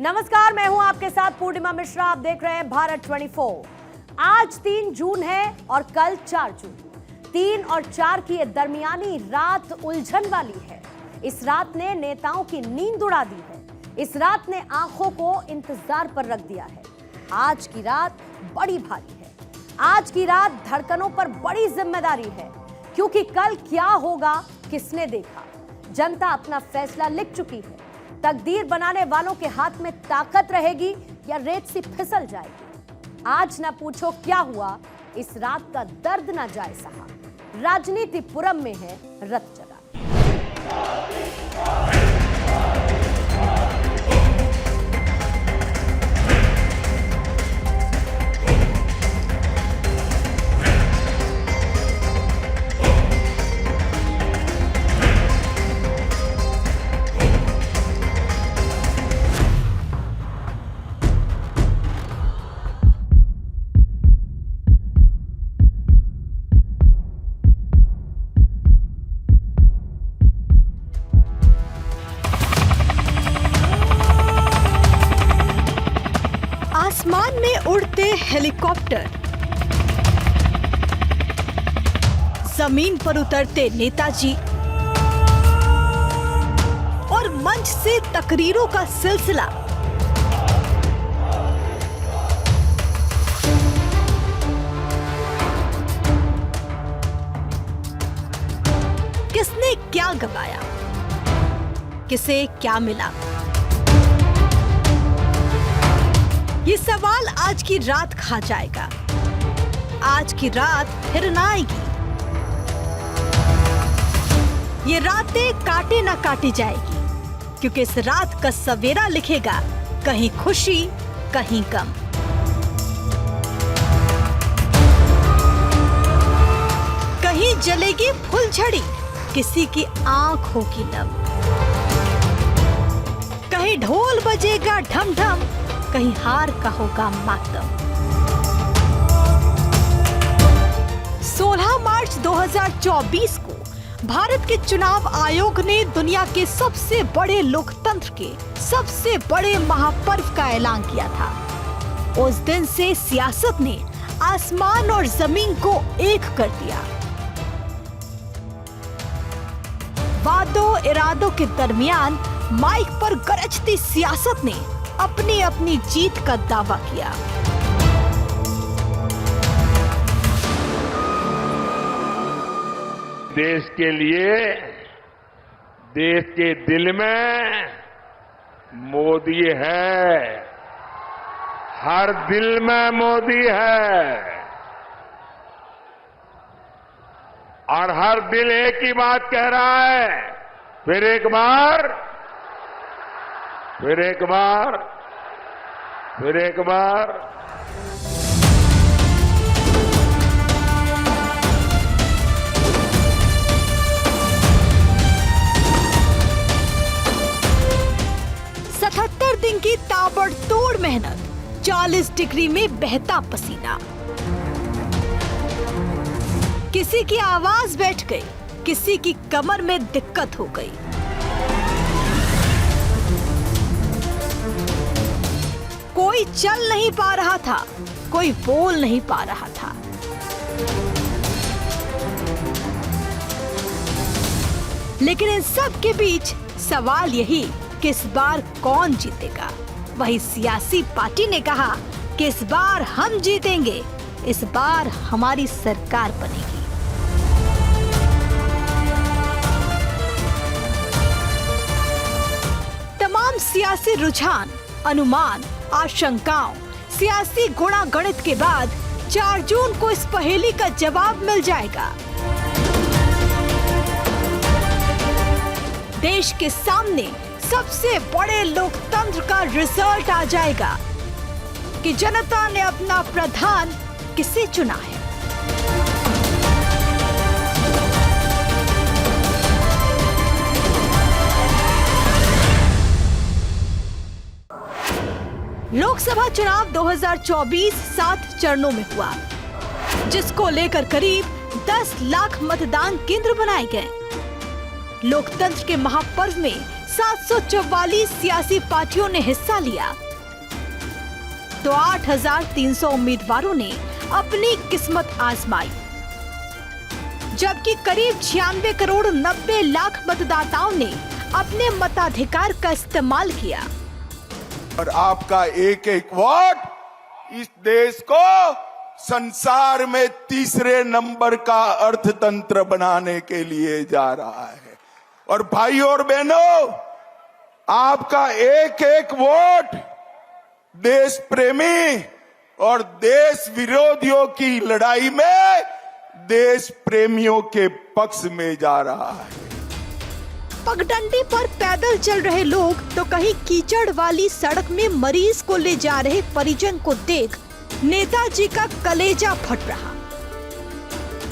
नमस्कार, मैं हूं आपके साथ पूर्णिमा मिश्रा। आप देख रहे हैं भारत 24। आज 3 जून है और कल 4 जून। 3 और 4 की ये दरमियानी रात उलझन वाली है। इस रात ने नेताओं की नींद उड़ा दी है। इस रात ने आंखों को इंतजार पर रख दिया है। आज की रात बड़ी भारी है। आज की रात धड़कनों पर बड़ी जिम्मेदारी है, क्योंकि कल क्या होगा किसने देखा। जनता अपना फैसला लिख चुकी है। तकदीर बनाने वालों के हाथ में ताकत रहेगी या रेत सी फिसल जाएगी। आज ना पूछो क्या हुआ, इस रात का दर्द ना जाए सहा। राजनीतिपुरम में है रत जगा। आसमान में उड़ते हेलीकॉप्टर, जमीन पर उतरते नेताजी और मंच से तकरीरों का सिलसिला। किसने क्या गवाया, किसे क्या मिला, ये सवाल आज की रात खा जाएगा। आज की रात फिर ना आएगी। ये रातें काटे ना काटी जाएगी, क्योंकि इस रात का सवेरा लिखेगा कहीं खुशी कहीं गम। कहीं जलेगी फुलझड़ी, किसी की आंख होगी नम। कहीं ढोल बजेगा ढम ढम, कहीं हार का होगा मातम। 16 मार्च 2024 को भारत के चुनाव आयोग ने दुनिया के सबसे बड़े लोकतंत्र के सबसे बड़े महापर्व का ऐलान किया था। उस दिन से सियासत ने आसमान और जमीन को एक कर दिया। वादों इरादों के दरमियान माइक पर गरजती सियासत ने अपनी अपनी जीत का दावा किया। देश के लिए, देश के दिल में मोदी है। हर दिल में मोदी है और हर दिल एक ही बात कह रहा है। फिर एक बार, फिर एक बार, फिर एक बार। सतहत्तर दिन की ताबड़तोड़ मेहनत, 40 डिग्री में बहता पसीना। किसी की आवाज बैठ गई, किसी की कमर में दिक्कत हो गई। कोई चल नहीं पा रहा था, कोई बोल नहीं पा रहा था। लेकिन इन सब के बीच सवाल यही कि इस बार कौन जीतेगा। वही सियासी पार्टी ने कहा कि इस बार हम जीतेंगे, इस बार हमारी सरकार बनेगी। तमाम सियासी रुझान, अनुमान, आशंकाओं, सियासी गुणागणित के बाद 4 जून को इस पहेली का जवाब मिल जाएगा। देश के सामने सबसे बड़े लोकतंत्र का रिजल्ट आ जाएगा कि जनता ने अपना प्रधान किसे चुना है। लोकसभा चुनाव 2024 7 चरणों में हुआ, जिसको लेकर करीब 10 लाख मतदान केंद्र बनाए गए। लोकतंत्र के महापर्व में 744 सियासी पार्टियों ने हिस्सा लिया तो 8,300 उम्मीदवारों ने अपनी किस्मत आजमाई, जबकि करीब 96 करोड़ 90 लाख मतदाताओं ने अपने मताधिकार का इस्तेमाल किया। और आपका एक एक वोट इस देश को संसार में तीसरे नंबर का अर्थतंत्र बनाने के लिए जा रहा है। और भाइयों और बहनों, आपका एक एक वोट देश प्रेमी और देश विरोधियों की लड़ाई में देश प्रेमियों के पक्ष में जा रहा है। पगडंडी पर पैदल चल रहे लोग तो कहीं कीचड़ वाली सड़क में मरीज को ले जा रहे परिजन को देख नेताजी का कलेजा फट रहा।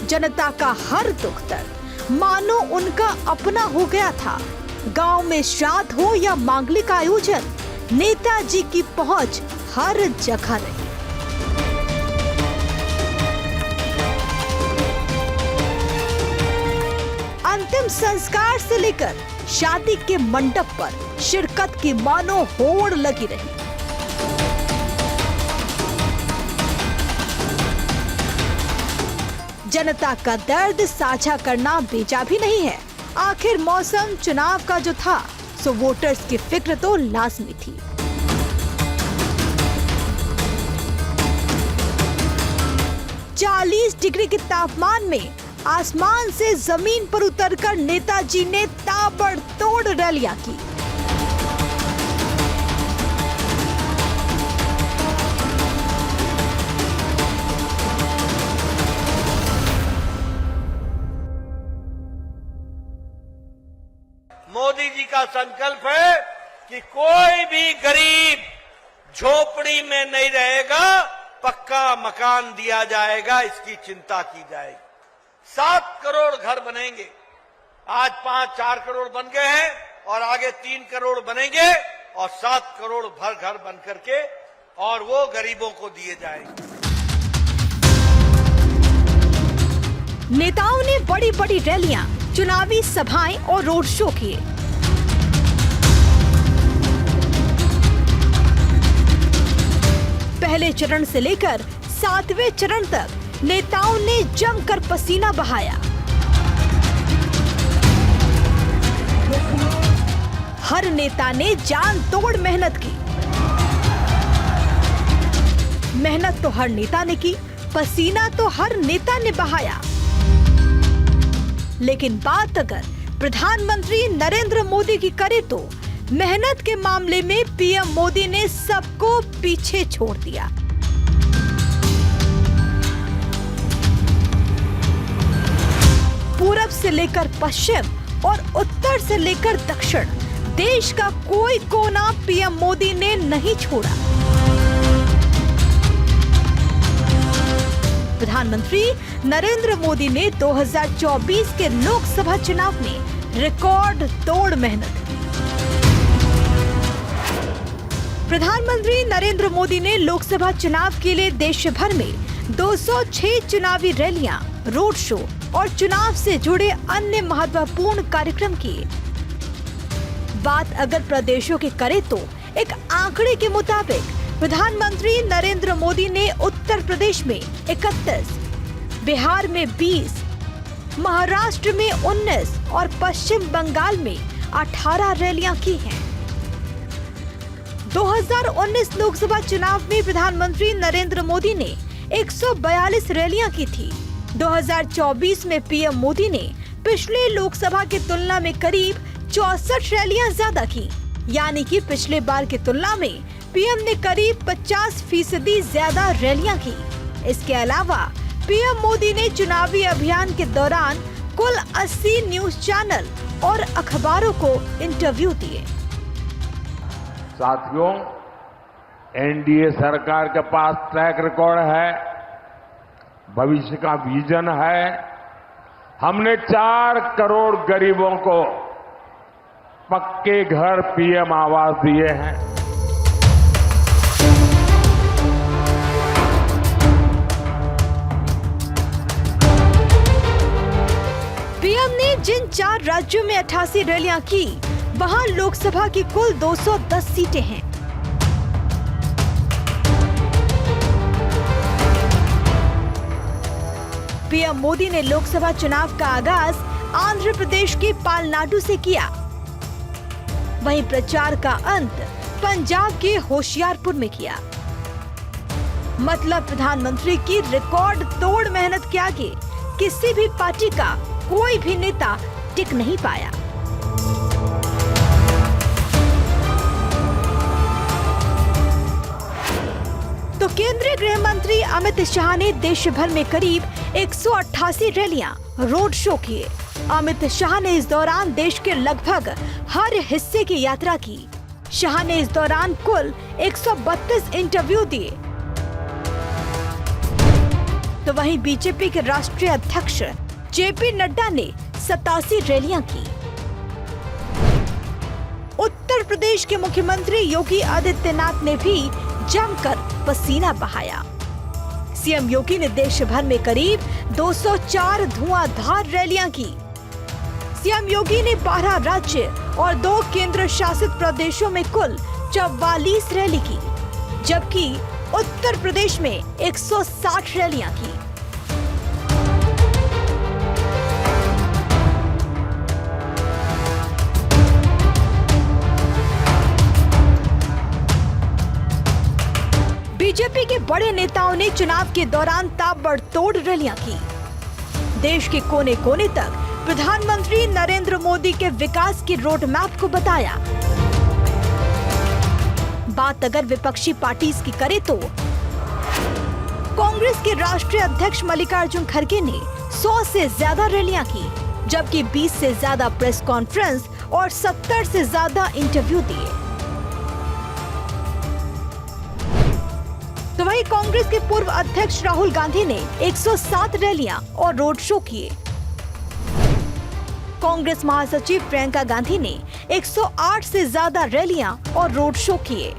जनता का हर दुख दर्द मानो उनका अपना हो गया था। गांव में श्राद्ध हो या मांगलिक आयोजन, नेताजी की पहुंच हर जगह रही। अंतिम संस्कार से लेकर शादी के मंडप पर शिरकत की मानो होड़ लगी रही। जनता का दर्द साझा करना बेजा भी नहीं है। आखिर मौसम चुनाव का जो था, सो वोटर्स की फिक्र तो लाजमी थी। चालीस डिग्री के तापमान में आसमान से जमीन पर उतरकर नेताजी ने ताबड़तोड़ रैलियां की। मोदी जी का संकल्प है कि कोई भी गरीब झोपड़ी में नहीं रहेगा, पक्का मकान दिया जाएगा, इसकी चिंता की जाएगी। 7 करोड़ घर बनेंगे। आज 5-4 करोड़ बन गए हैं और आगे 3 करोड़ बनेंगे और 7 करोड़ घर बन करके और वो गरीबों को दिए जाएंगे। नेताओं ने बड़ी बड़ी रैलियां, चुनावी सभाएं और रोड शो किए। पहले चरण से लेकर 7वें चरण तक नेताओं ने जमकर पसीना बहाया। हर नेता ने जान तोड़ मेहनत की। मेहनत तो हर नेता ने की, पसीना तो हर नेता ने बहाया। लेकिन बात अगर प्रधानमंत्री नरेंद्र मोदी की करे तो मेहनत के मामले में पीएम मोदी ने सबको पीछे छोड़ दिया। पूरब से लेकर पश्चिम और उत्तर से लेकर दक्षिण, देश का कोई कोना पीएम मोदी ने नहीं छोड़ा। प्रधानमंत्री नरेंद्र मोदी ने 2024 के लोकसभा चुनाव में रिकॉर्ड तोड़ मेहनत की। प्रधानमंत्री नरेंद्र मोदी ने लोकसभा चुनाव के लिए देश भर में 206 चुनावी रैलियां, रोड शो और चुनाव से जुड़े अन्य महत्वपूर्ण कार्यक्रम किए। बात अगर प्रदेशों की करें तो एक आंकड़े के मुताबिक प्रधानमंत्री नरेंद्र मोदी ने उत्तर प्रदेश में 31, बिहार में 20, महाराष्ट्र में 19 और पश्चिम बंगाल में 18 रैलियां की हैं। 2019 लोकसभा चुनाव में प्रधानमंत्री नरेंद्र मोदी ने 142 रैलियां की थी। 2024 में पीएम मोदी ने पिछले लोकसभा की तुलना में करीब 64 रैलियां ज्यादा की, यानी कि पिछले बार की तुलना में पीएम ने करीब 50% ज्यादा रैलियां की। इसके अलावा पीएम मोदी ने चुनावी अभियान के दौरान कुल 80 न्यूज चैनल और अखबारों को इंटरव्यू दिए। साथियों, एनडीए सरकार के पास ट्रैक रिकॉर्ड है, भविष्य का विजन है। हमने 4 करोड़ गरीबों को पक्के घर, पीएम आवास दिए हैं। पीएम ने जिन 4 राज्यों में 88 रैलियां की, वहां लोकसभा की कुल 210 सीटें हैं। पीएम मोदी ने लोकसभा चुनाव का आगाज आंध्र प्रदेश के पालनाडु से किया। वहीं प्रचार का अंत पंजाब के होशियारपुर में किया। मतलब प्रधानमंत्री की रिकॉर्ड तोड़ मेहनत के आगे किसी भी पार्टी का कोई भी नेता टिक नहीं पाया। तो केंद्रीय गृह मंत्री अमित शाह ने देश भर में करीब 188 रैलियां, रोड शो किए। अमित शाह ने इस दौरान देश के लगभग हर हिस्से की यात्रा की। शाह ने इस दौरान कुल 132 इंटरव्यू दिए। तो वहीं बीजेपी के राष्ट्रीय अध्यक्ष जेपी नड्डा ने 87 रैलियां की। उत्तर प्रदेश के मुख्यमंत्री योगी आदित्यनाथ ने भी जमकर पसीना बहाया। सीएम योगी ने देश भर में करीब 204 धुआंधार रैलियां की। सीएम योगी ने 12 राज्य और 2 केंद्र शासित प्रदेशों में कुल 44 रैली की, जबकि उत्तर प्रदेश में 160 रैलियां की। बीजेपी के बड़े नेताओं ने चुनाव के दौरान ताबड़तोड़ रैलियां की। देश के कोने कोने तक प्रधानमंत्री नरेंद्र मोदी के विकास की रोड मैप को बताया। बात अगर विपक्षी पार्टीज की करे तो कांग्रेस के राष्ट्रीय अध्यक्ष मल्लिकार्जुन खड़गे ने 100 से ज्यादा रैलियां की, जबकि 20 से ज्यादा प्रेस कॉन्फ्रेंस और 70 से ज्यादा इंटरव्यू दिए। तो वहीं कांग्रेस के पूर्व अध्यक्ष राहुल गांधी ने 107 रैलियां और रोड शो किए। कांग्रेस महासचिव प्रियंका गांधी ने 108 से ज्यादा रैलियां और रोड शो किए।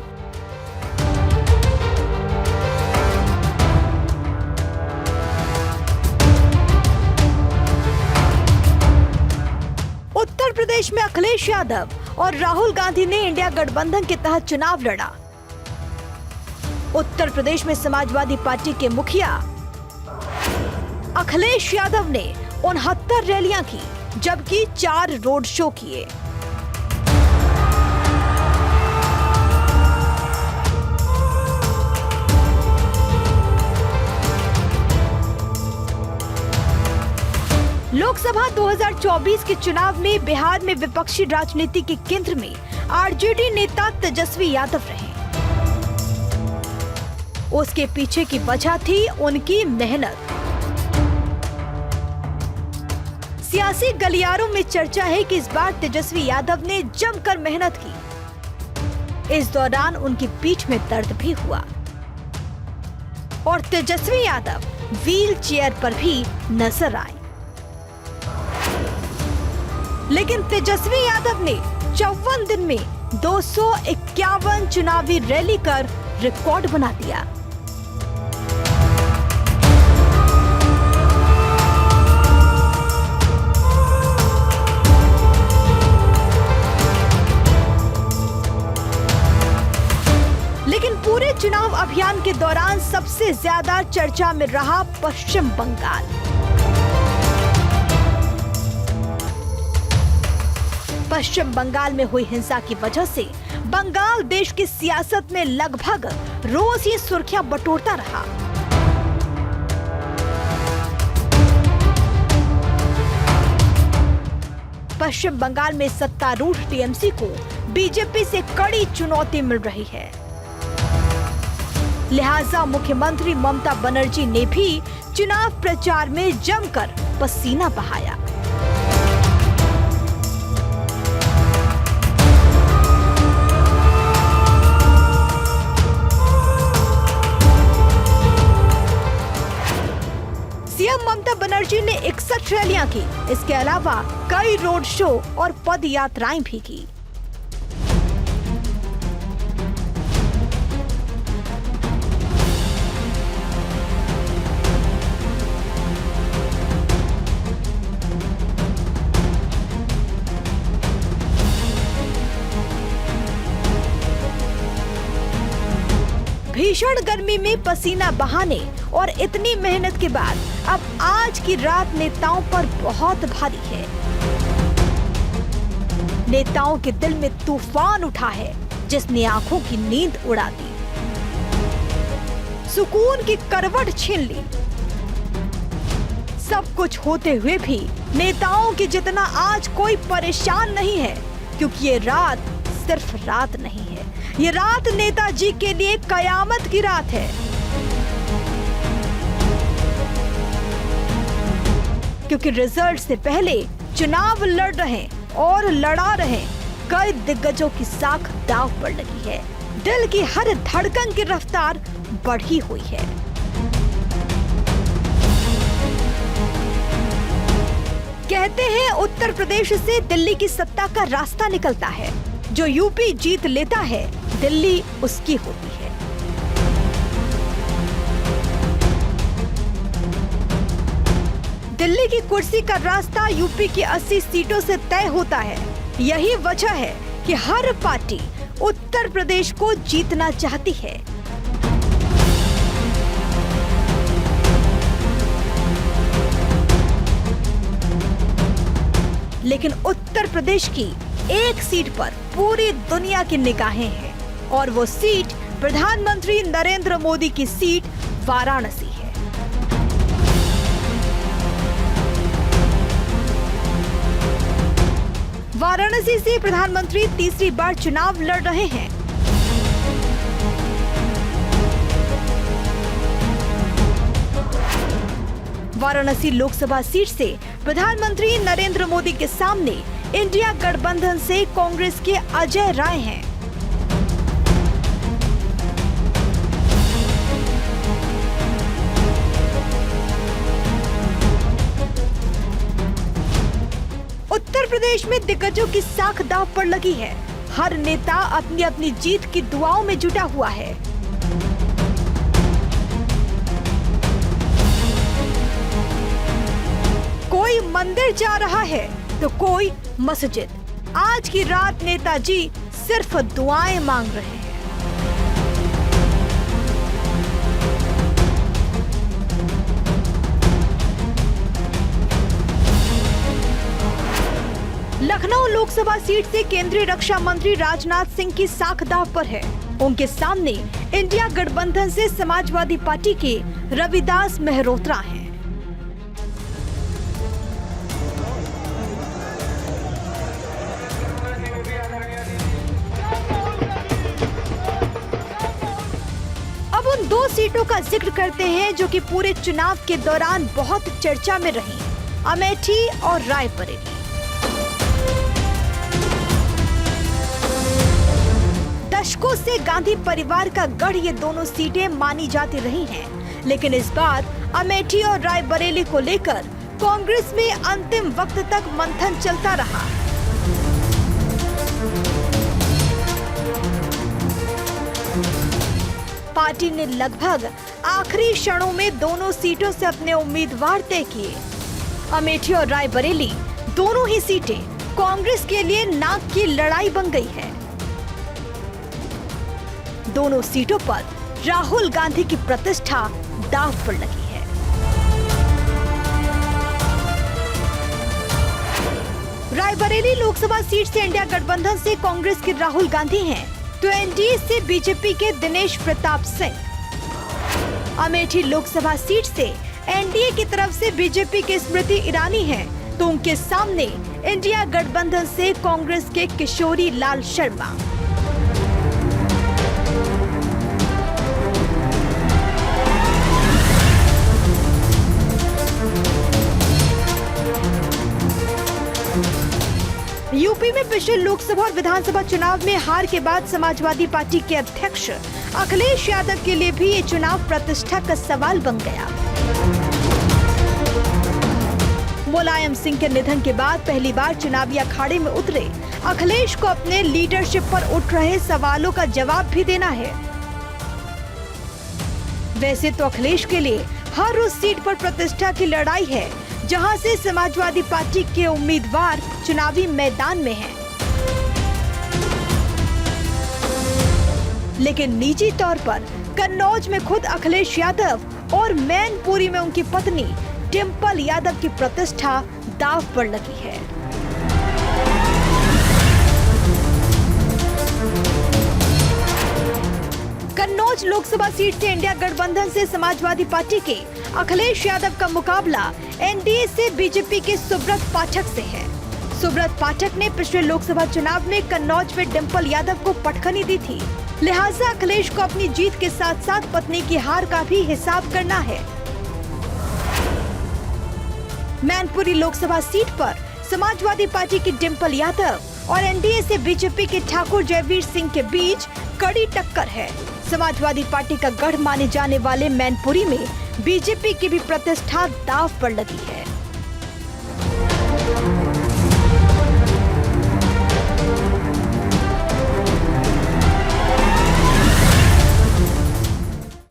उत्तर प्रदेश में अखिलेश यादव और राहुल गांधी ने इंडिया गठबंधन के तहत चुनाव लड़ा। उत्तर प्रदेश में समाजवादी पार्टी के मुखिया अखिलेश यादव ने 69 रैलियां की, जबकि 4 रोड शो किए। लोकसभा 2024 के चुनाव में बिहार में विपक्षी राजनीति के केंद्र में आरजेडी नेता तेजस्वी यादव रहे। उसके पीछे की वजह थी उनकी मेहनत। सियासी गलियारों में चर्चा है कि इस बार तेजस्वी यादव ने जमकर मेहनत की। इस दौरान उनकी पीठ में दर्द भी हुआ और तेजस्वी यादव व्हील चेयर पर भी नजर आए। लेकिन तेजस्वी यादव ने 54 दिन में 251 चुनावी रैली कर रिकॉर्ड बना दिया। लेकिन पूरे चुनाव अभियान के दौरान सबसे ज्यादा चर्चा में रहा पश्चिम बंगाल। पश्चिम बंगाल में हुई हिंसा की वजह से बंगाल देश की सियासत में लगभग रोज ही सुर्खियां बटोरता रहा। पश्चिम बंगाल में सत्तारूढ़ टीएमसी को बीजेपी से कड़ी चुनौती मिल रही है। लिहाजा मुख्यमंत्री ममता बनर्जी ने भी चुनाव प्रचार में जमकर पसीना बहाया। सीएम ममता बनर्जी ने 61 रैलियां की। इसके अलावा कई रोड शो और पद यात्राएं भी की। भीषण गर्मी में पसीना बहाने और इतनी मेहनत के बाद अब आज की रात नेताओं पर बहुत भारी है। नेताओं के दिल में तूफान उठा है जिसने आंखों की नींद उड़ा दी, सुकून की करवट छीन ली। सब कुछ होते हुए भी नेताओं की जितना आज कोई परेशान नहीं है, क्योंकि ये रात सिर्फ रात नहीं है, ये रात नेताजी के लिए कयामत की रात है। क्योंकि रिजल्ट से पहले चुनाव लड़ रहे और लड़ा रहे कई दिग्गजों की साख दांव पर लगी है। दिल की हर धड़कन की रफ्तार बढ़ी हुई है। कहते हैं उत्तर प्रदेश से दिल्ली की सत्ता का रास्ता निकलता है। जो यूपी जीत लेता है, दिल्ली उसकी होती है। दिल्ली की कुर्सी का रास्ता यूपी की 80 सीटों से तय होता है। यही वजह है कि हर पार्टी उत्तर प्रदेश को जीतना चाहती है। लेकिन उत्तर प्रदेश की एक सीट पर पूरी दुनिया की निगाहें हैं और वो सीट प्रधानमंत्री नरेंद्र मोदी की सीट वाराणसी है। वाराणसी से प्रधानमंत्री तीसरी बार चुनाव लड़ रहे हैं। वाराणसी लोकसभा सीट से प्रधानमंत्री नरेंद्र मोदी के सामने इंडिया गठबंधन से कांग्रेस के अजय राय हैं। उत्तर प्रदेश में दिग्गजों की साख दांव पर लगी है। हर नेता अपनी अपनी जीत की दुआओं में जुटा हुआ है। कोई मंदिर जा रहा है तो कोई मस्जिद। आज की रात नेताजी सिर्फ दुआएं मांग रहे हैं। लखनऊ लोकसभा सीट से केंद्रीय रक्षा मंत्री राजनाथ सिंह की साख दांव पर है। उनके सामने इंडिया गठबंधन से समाजवादी पार्टी के रविदास मेहरोत्रा हैं। अब उन दो सीटों का जिक्र करते हैं जो कि पूरे चुनाव के दौरान बहुत चर्चा में रही, अमेठी और रायबरेली। दशकों से गांधी परिवार का गढ़ ये दोनों सीटें मानी जाती रही हैं, लेकिन इस बार अमेठी और रायबरेली को लेकर कांग्रेस में अंतिम वक्त तक मंथन चलता रहा। पार्टी ने लगभग आखिरी क्षणों में दोनों सीटों से अपने उम्मीदवार तय किए। अमेठी और रायबरेली दोनों ही सीटें कांग्रेस के लिए नाक की लड़ाई बन गई है। दोनों सीटों पर राहुल गांधी की प्रतिष्ठा दांव पर लगी है। रायबरेली लोकसभा सीट से इंडिया गठबंधन से कांग्रेस के राहुल गांधी हैं, तो एनडीए से बीजेपी के दिनेश प्रताप सिंह। अमेठी लोकसभा सीट से एनडीए की तरफ से बीजेपी के स्मृति ईरानी हैं, तो उनके सामने इंडिया गठबंधन से कांग्रेस के किशोरी लाल शर्मा। यूपी में पिछले लोकसभा और विधानसभा चुनाव में हार के बाद समाजवादी पार्टी के अध्यक्ष अखिलेश यादव के लिए भी ये चुनाव प्रतिष्ठा का सवाल बन गया। मुलायम सिंह के निधन के बाद पहली बार चुनावी अखाड़े में उतरे अखिलेश को अपने लीडरशिप पर उठ रहे सवालों का जवाब भी देना है। वैसे तो अखिलेश के लिए हर उस सीट पर प्रतिष्ठा की लड़ाई है जहां से समाजवादी पार्टी के उम्मीदवार चुनावी मैदान में हैं। लेकिन निजी तौर पर कन्नौज में खुद अखिलेश यादव और मैनपुरी में उनकी पत्नी डिंपल यादव की प्रतिष्ठा दांव पर लगी है। कन्नौज लोकसभा सीट से इंडिया गठबंधन से समाजवादी पार्टी के अखिलेश यादव का मुकाबला एनडीए से बीजेपी के सुब्रत पाठक से है। सुब्रत पाठक ने पिछले लोकसभा चुनाव में कन्नौज में डिंपल यादव को पटखनी दी थी, लिहाजा अखिलेश को अपनी जीत के साथ साथ पत्नी की हार का भी हिसाब करना है। मैनपुरी लोकसभा सीट पर समाजवादी पार्टी की डिंपल यादव और एनडीए से बीजेपी के ठाकुर जयवीर सिंह के बीच कड़ी टक्कर है। समाजवादी पार्टी का गढ़ माने जाने वाले मैनपुरी में बीजेपी की भी प्रतिष्ठा दांव पर लगी है।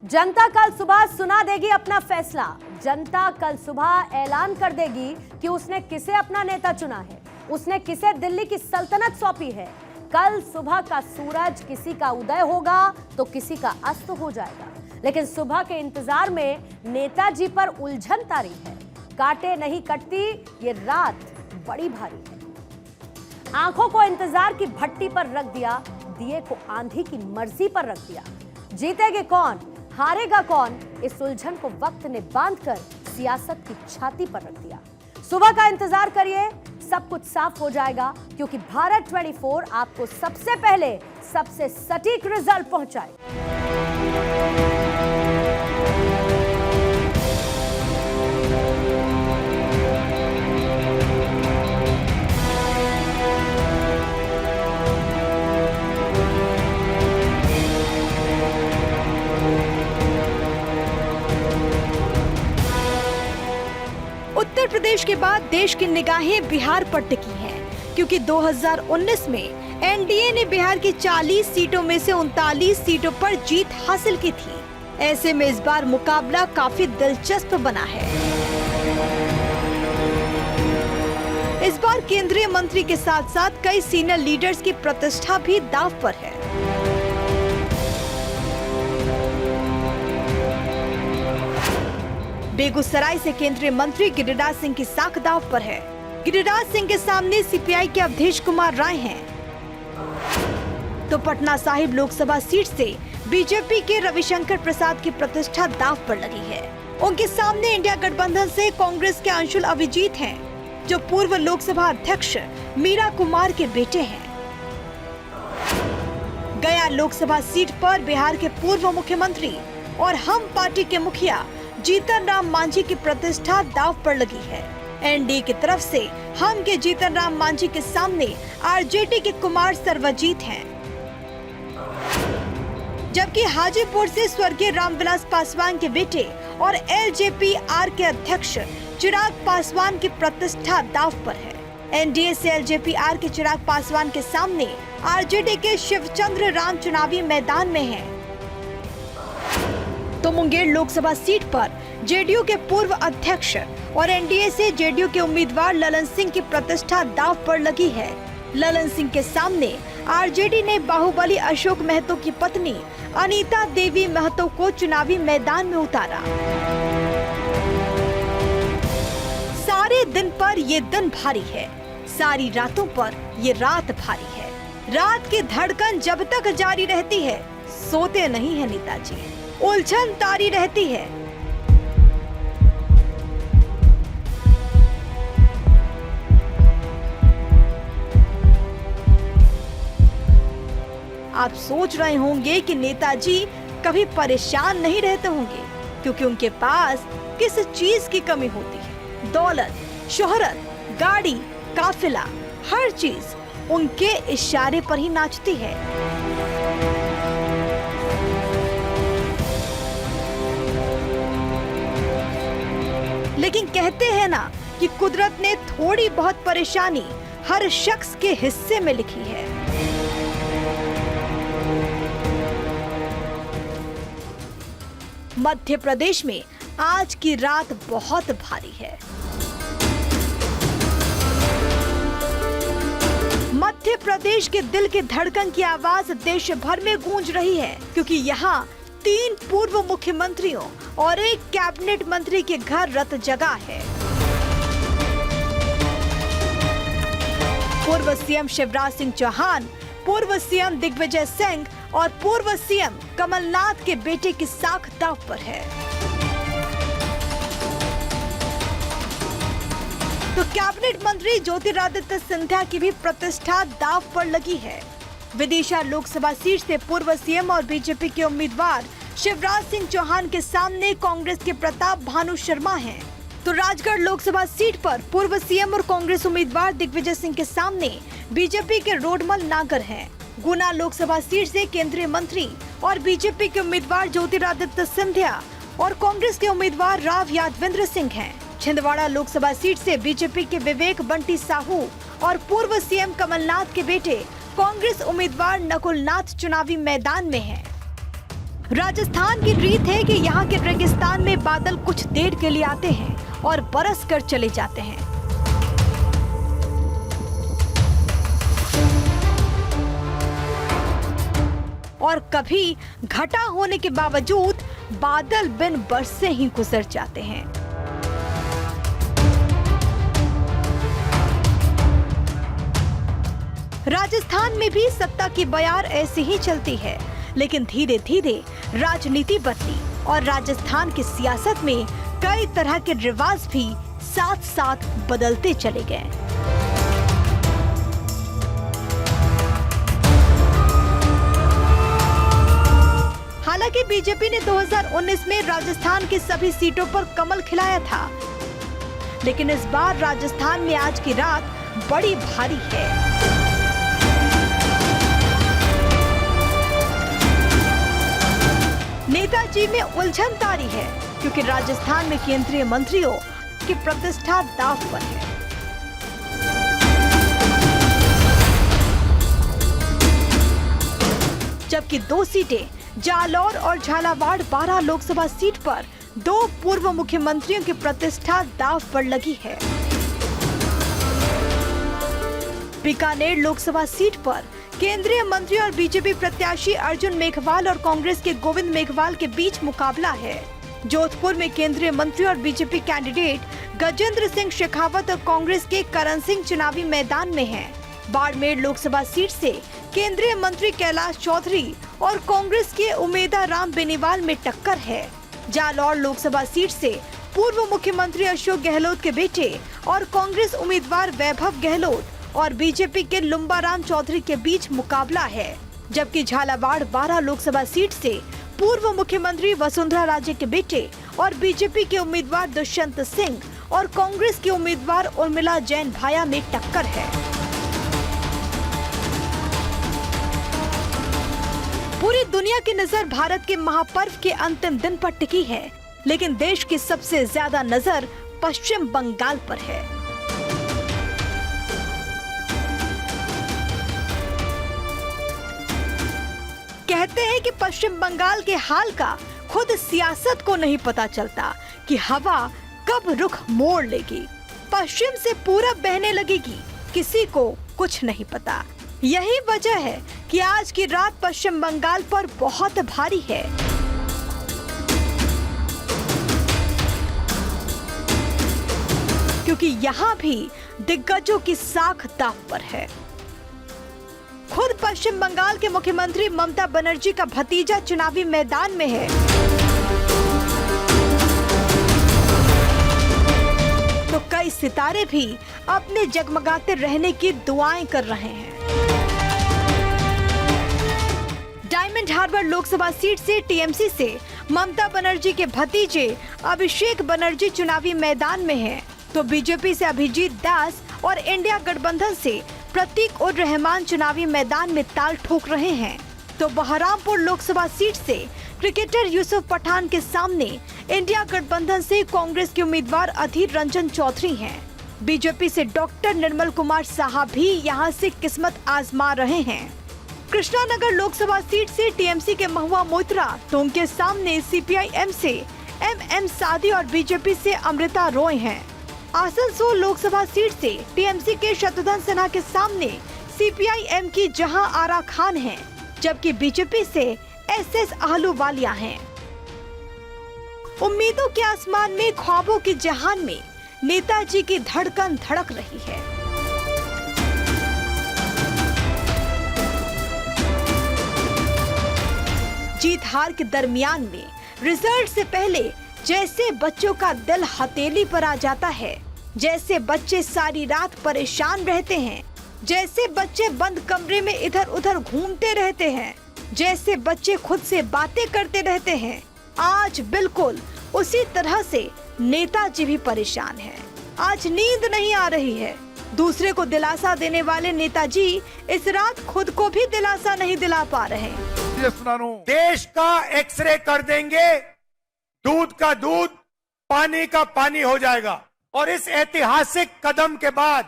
जनता कल सुबह सुना देगी अपना फैसला। जनता कल सुबह ऐलान कर देगी कि उसने किसे अपना नेता चुना है, उसने किसे दिल्ली की सल्तनत सौंपी है। कल सुबह का सूरज किसी का उदय होगा तो किसी का अस्त हो जाएगा, लेकिन सुबह के इंतजार में नेताजी पर उलझन तारी है। कांटे नहीं कटती, ये रात बड़ी भारी है। आंखों को इंतजार की भट्टी पर रख दिया, दिए को आंधी की मर्जी पर रख दिया। जीतेगे कौन, हारेगा कौन, इस उलझन को वक्त ने बांधकर सियासत की छाती पर रख दिया। सुबह का इंतजार करिए, सब कुछ साफ हो जाएगा, क्योंकि भारत 24 आपको सबसे पहले सबसे सटीक रिजल्ट पहुंचाए। उत्तर प्रदेश के बाद देश की निगाहें बिहार पर टिकी हैं, क्योंकि 2019 में एनडीए ने बिहार की 40 सीटों में से 39 सीटों पर जीत हासिल की थी। ऐसे में इस बार मुकाबला काफी दिलचस्प बना है। इस बार केंद्रीय मंत्री के साथ साथ कई सीनियर लीडर्स की प्रतिष्ठा भी दांव पर है। बेगूसराय से केंद्रीय मंत्री गिरिराज सिंह की साख दांव पर है। गिरिराज सिंह के सामने सीपीआई के अवधेश कुमार राय हैं। तो पटना साहिब लोकसभा सीट से बीजेपी के रविशंकर प्रसाद की प्रतिष्ठा दांव पर लगी है। उनके सामने इंडिया गठबंधन से कांग्रेस के अंशुल अभिजीत हैं, जो पूर्व लोकसभा अध्यक्ष मीरा कुमार के बेटे हैं। गया लोकसभा सीट पर बिहार के पूर्व मुख्यमंत्री और हम पार्टी के मुखिया जीतन राम मांझी की प्रतिष्ठा दांव पर लगी है। एनडीए की तरफ से हम के जीतन राम मांझी के सामने आरजेडी के कुमार सर्वजीत हैं, जबकि हाजीपुर से स्वर्गीय रामविलास पासवान के बेटे और एलजेपी-आर के अध्यक्ष चिराग पासवान की प्रतिष्ठा दांव पर है। एनडीए से एलजेपी-आर के चिराग पासवान के सामने आरजेडी के शिवचंद्र राम चुनावी मैदान में हैं। तो मुंगेर लोकसभा सीट पर जेडीयू के पूर्व अध्यक्ष और एनडीए से जेडीयू के उम्मीदवार ललन सिंह की प्रतिष्ठा दांव पर लगी है। ललन सिंह के सामने आरजेडी ने बाहुबली अशोक महतो की पत्नी अनीता देवी महतो को चुनावी मैदान में उतारा। सारे दिन पर ये दिन भारी है, सारी रातों पर ये रात भारी है। रात की धड़कन जब तक जारी रहती है, सोते नहीं है नेताजी, उलझन तारी रहती है। आप सोच रहे होंगे कि नेताजी कभी परेशान नहीं रहते होंगे, क्योंकि उनके पास किस चीज की कमी होती है। दौलत, शोहरत, गाड़ी, काफिला, हर चीज उनके इशारे पर ही नाचती है। लेकिन कहते हैं ना कि कुदरत ने थोड़ी बहुत परेशानी हर शख्स के हिस्से में लिखी है। मध्य प्रदेश में आज की रात बहुत भारी है। मध्य प्रदेश के दिल के धड़कन की आवाज देश भर में गूंज रही है, क्योंकि यहाँ 3 पूर्व मुख्यमंत्रियों और एक कैबिनेट मंत्री के घर रत जगा है। पूर्व सीएम शिवराज सिंह चौहान, पूर्व सीएम दिग्विजय सिंह और पूर्व सीएम कमलनाथ के बेटे की साख दांव पर है। तो कैबिनेट मंत्री ज्योतिरादित्य सिंधिया की भी प्रतिष्ठा दांव पर लगी है। विदिशा लोकसभा सीट से पूर्व सीएम और बीजेपी के उम्मीदवार शिवराज सिंह चौहान के सामने कांग्रेस के प्रताप भानु शर्मा हैं। तो राजगढ़ लोकसभा सीट पर पूर्व सीएम और कांग्रेस उम्मीदवार दिग्विजय सिंह के सामने बीजेपी के रोडमल नागर हैं। गुना लोकसभा सीट से केंद्रीय मंत्री और बीजेपी के उम्मीदवार ज्योतिरादित्य सिंधिया और कांग्रेस के उम्मीदवार राव यादवेंद्र सिंह हैं। छिंदवाड़ा लोकसभा सीट से बीजेपी के विवेक बंटी साहू और पूर्व सीएम कमलनाथ के बेटे कांग्रेस उम्मीदवार नकुल नाथ चुनावी मैदान में हैं। राजस्थान की रीत है कि यहाँ के रेगिस्तान में बादल कुछ देर के लिए आते हैं और बरस कर चले जाते हैं। और कभी घटा होने के बावजूद बादल बिन बरसे ही गुजर जाते हैं। राजस्थान में भी सत्ता की बयार ऐसी ही चलती है, लेकिन धीरे धीरे राजनीति बदली और राजस्थान की सियासत में कई तरह के रिवाज भी साथ साथ बदलते चले गए। हालांकि बीजेपी ने 2019 में राजस्थान की सभी सीटों पर कमल खिलाया था, लेकिन इस बार राजस्थान में आज की रात बड़ी भारी है। नेताजी में उलझन तारी है, क्योंकि राजस्थान में केंद्रीय मंत्रियों की प्रतिष्ठा दांव पर है। जबकि 2 सीटें जालौर और झालावाड़ 12 लोकसभा सीट पर 2 पूर्व मुख्यमंत्रियों की प्रतिष्ठा दांव पर लगी है। बीकानेर लोकसभा सीट पर केंद्रीय मंत्री और बीजेपी प्रत्याशी अर्जुन मेघवाल और कांग्रेस के गोविंद मेघवाल के बीच मुकाबला है। जोधपुर में केंद्रीय मंत्री और बीजेपी कैंडिडेट गजेंद्र सिंह शेखावत और कांग्रेस के करण सिंह चुनावी मैदान में हैं। बाड़मेर लोकसभा सीट से केंद्रीय मंत्री कैलाश चौधरी और कांग्रेस के उमेदा राम बेनीवाल में टक्कर है। जालौर लोकसभा सीट से पूर्व मुख्यमंत्री अशोक गहलोत के बेटे और कांग्रेस उम्मीदवार वैभव गहलोत और बीजेपी के लुम्बाराम चौधरी के बीच मुकाबला है। जबकि झालावाड़ 12 लोकसभा सीट से पूर्व मुख्यमंत्री वसुंधरा राजे के बेटे और बीजेपी के उम्मीदवार दुष्यंत सिंह और कांग्रेस के उम्मीदवार उर्मिला जैन भाया में टक्कर है। पूरी दुनिया की नजर भारत के महापर्व के अंतिम दिन पर टिकी है, लेकिन देश की सबसे ज्यादा नजर पश्चिम बंगाल पर है। कहते हैं कि पश्चिम बंगाल के हाल का खुद सियासत को नहीं पता चलता कि हवा कब रुख मोड़ लेगी, पश्चिम से पूरब बहने लगेगी, किसी को कुछ नहीं पता। यही वजह है कि आज की रात पश्चिम बंगाल पर बहुत भारी है। क्योंकि यहाँ भी दिग्गजों की साख दांव पर है। खुद पश्चिम बंगाल के मुख्यमंत्री ममता बनर्जी का भतीजा चुनावी मैदान में है। तो कई सितारे भी अपने जगमगाते रहने की दुआएं कर रहे हैं। डायमंड हार्बर लोकसभा सीट से टीएमसी से ममता बनर्जी के भतीजे अभिषेक बनर्जी चुनावी मैदान में हैं। तो बीजेपी से अभिजीत दास और इंडिया गठबंधन से प्रतीक उर रहमान चुनावी मैदान में ताल ठोक रहे हैं। तो बहरामपुर लोकसभा सीट से क्रिकेटर यूसुफ पठान के सामने इंडिया गठबंधन से कांग्रेस के उम्मीदवार अधीर रंजन चौधरी हैं। बीजेपी से डॉक्टर निर्मल कुमार साहा भी यहां से किस्मत आजमा रहे हैं। कृष्णानगर लोकसभा सीट से टीएमसी के महुआ मोइत्रा, तो उनके सामने सीपीआईएम से एमएम सादी और बीजेपी से अमृता रॉय हैं। आसनसोल लोकसभा सीट से टीएमसी के शत्रुघ्न सिन्हा के सामने सीपीआईएम की जहां आरा खान हैं, जबकि बीजेपी से SS आहलूवालिया हैं। उम्मीदों के आसमान में, ख्वाबों के जहान में नेताजी की धड़कन धड़क रही है। जीत हार के दरमियान में, रिजल्ट से पहले जैसे बच्चों का दिल हथेली पर आ जाता है, जैसे बच्चे सारी रात परेशान रहते हैं, जैसे बच्चे बंद कमरे में इधर उधर घूमते रहते हैं, जैसे बच्चे खुद से बातें करते रहते हैं, आज बिल्कुल उसी तरह से नेताजी भी परेशान हैं। आज नींद नहीं आ रही है। दूसरे को दिलासा देने वाले नेताजी इस रात खुद को भी दिलासा नहीं दिला पा रहे। देश का एक्सरे कर देंगे, दूध का दूध, पानी का पानी हो जाएगा और इस ऐतिहासिक कदम के बाद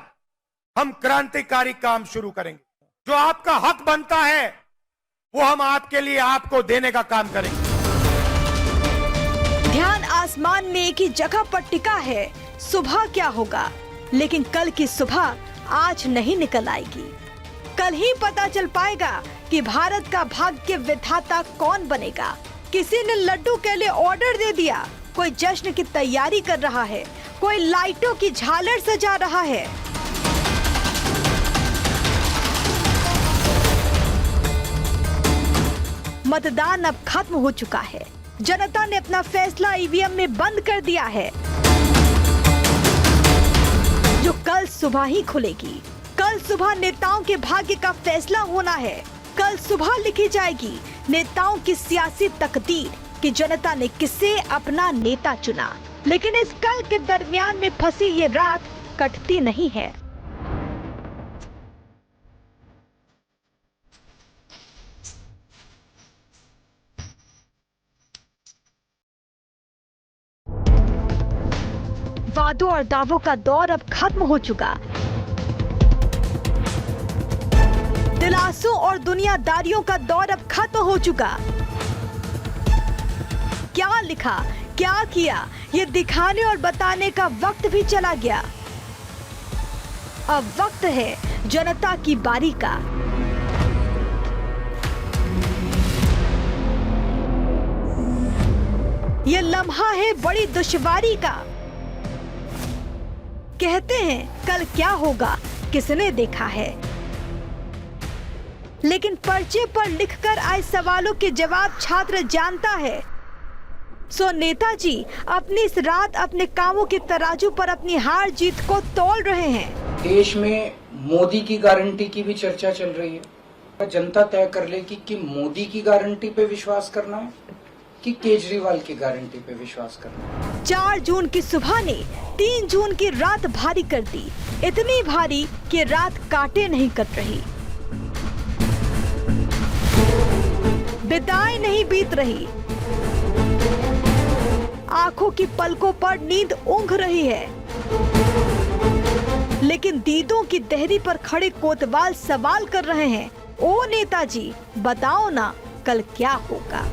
हम क्रांतिकारी काम शुरू करेंगे। जो आपका हक बनता है वो हम आपके लिए आपको देने का काम करेंगे। ध्यान आसमान में एक ही जगह पर टिका है, सुबह क्या होगा, लेकिन कल की सुबह आज नहीं निकल आएगी। कल ही पता चल पाएगा कि भारत का भाग्य विधाता कौन बनेगा। किसी ने लड्डू के लिए ऑर्डर दे दिया, कोई जश्न की तैयारी कर रहा है, कोई लाइटों की झालर सजा रहा है। मतदान अब खत्म हो चुका है। जनता ने अपना फैसला ईवीएम में बंद कर दिया है, जो कल सुबह ही खुलेगी। कल सुबह नेताओं के भाग्य का फैसला होना है। कल सुबह लिखी जाएगी नेताओं की सियासी तकदीर कि जनता ने किसे अपना नेता चुना। लेकिन इस कल के दरमियान में फंसी ये रात कटती नहीं है। वादों और दावों का दौर अब खत्म हो चुका। दिलासों और दुनियादारियों का दौर अब खत्म हो चुका। क्या लिखा, क्या किया, ये दिखाने और बताने का वक्त भी चला गया। अब वक्त है जनता की बारी का। ये लम्हा है बड़ी दुश्वारी का। कहते हैं कल क्या होगा किसने देखा है, लेकिन पर्चे पर लिखकर आए सवालों के जवाब छात्र जानता है। सो नेताजी अपनी इस रात अपने कामों के तराजू पर अपनी हार जीत को तौल रहे हैं। देश में मोदी की गारंटी की भी चर्चा चल रही है। जनता तय कर लेगी कि मोदी की गारंटी पे विश्वास करना है कि केजरीवाल की गारंटी पे विश्वास करना है। 4 जून की सुबह ने 3 जून की रात भारी कर दी, इतनी भारी कि रात काटे नहीं कट रही, बिदाई नहीं बीत रही, आंखों की पलकों पर नींद ऊँघ रही है। लेकिन दीदों की देहरी पर खड़े कोतवाल सवाल कर रहे हैं, ओ नेताजी बताओ ना कल क्या होगा।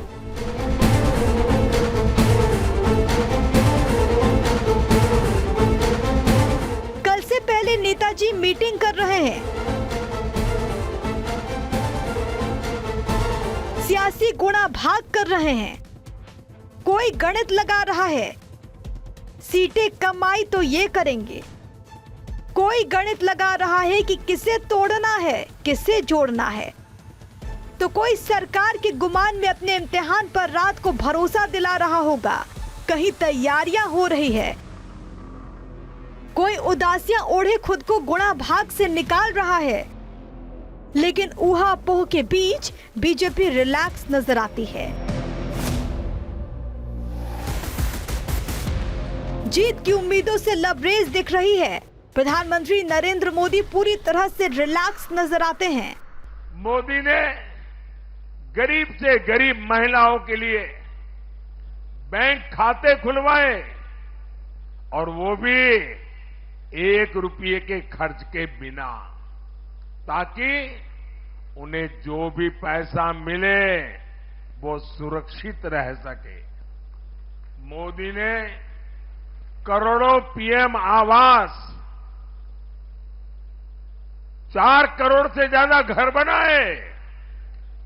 कल से पहले नेताजी मीटिंग कर रहे हैं, सियासी गुणा भाग कर रहे हैं, कोई गणित लगा रहा है, सीटें कम आई तो ये करेंगे, कोई गणित लगा रहा है कि किसे तोड़ना है किसे जोड़ना है, तो कोई सरकार के गुमान में अपने इम्तिहान पर रात को भरोसा दिला रहा होगा। कहीं तैयारियां हो रही है, कोई उदासियां ओढ़े खुद को गुणा भाग से निकाल रहा है। लेकिन ऊहापोह के बीच बीजेपी रिलैक्स नजर आती है। जीत की उम्मीदों से लबरेज दिख रही है। प्रधानमंत्री नरेंद्र मोदी पूरी तरह से रिलैक्स नजर आते हैं। मोदी ने गरीब से गरीब महिलाओं के लिए बैंक खाते खुलवाए और वो भी 1 रुपये के खर्च के बिना, ताकि उन्हें जो भी पैसा मिले वो सुरक्षित रह सके। मोदी ने करोड़ों पीएम आवास, 4 करोड़ से ज्यादा घर बनाए,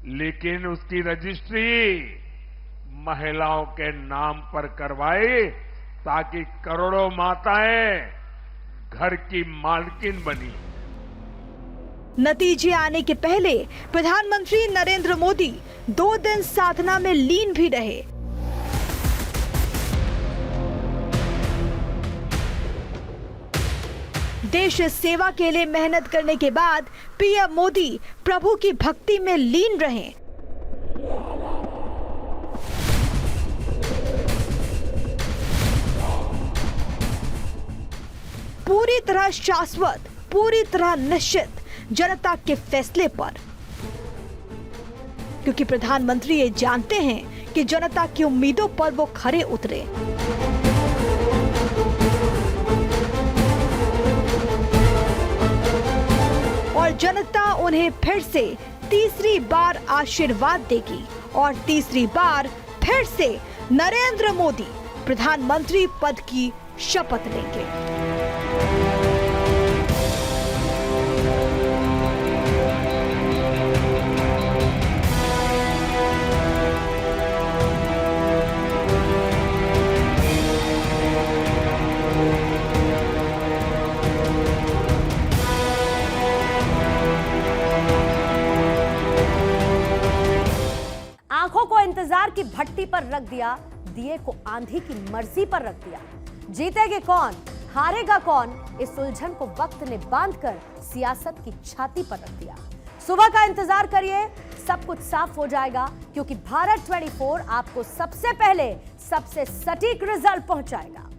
लेकिन उसकी रजिस्ट्री महिलाओं के नाम पर करवाई ताकि करोड़ों माताएं घर की मालकिन बनी। नतीजे आने के पहले प्रधानमंत्री नरेंद्र मोदी 2 दिन साधना में लीन भी रहे। देश सेवा के लिए मेहनत करने के बाद पीएम मोदी प्रभु की भक्ति में लीन रहे। पूरी तरह शाश्वत, पूरी तरह निश्चित जनता के फैसले पर, क्योंकि प्रधानमंत्री ये जानते हैं कि जनता की उम्मीदों पर वो खरे उतरे। और जनता उन्हें फिर से तीसरी बार आशीर्वाद देगी और तीसरी बार फिर से नरेंद्र मोदी प्रधानमंत्री पद की शपथ लेंगे। आंखों को इंतजार की भट्टी पर रख दिया, दिए को आंधी की मर्जी पर रख दिया। जीतेगे कौन, हारेगा कौन, इस उलझन को वक्त ने बांधकर सियासत की छाती पर रख दिया। सुबह का इंतजार करिए, सब कुछ साफ हो जाएगा, क्योंकि भारत 24 आपको सबसे पहले सबसे सटीक रिजल्ट पहुंचाएगा।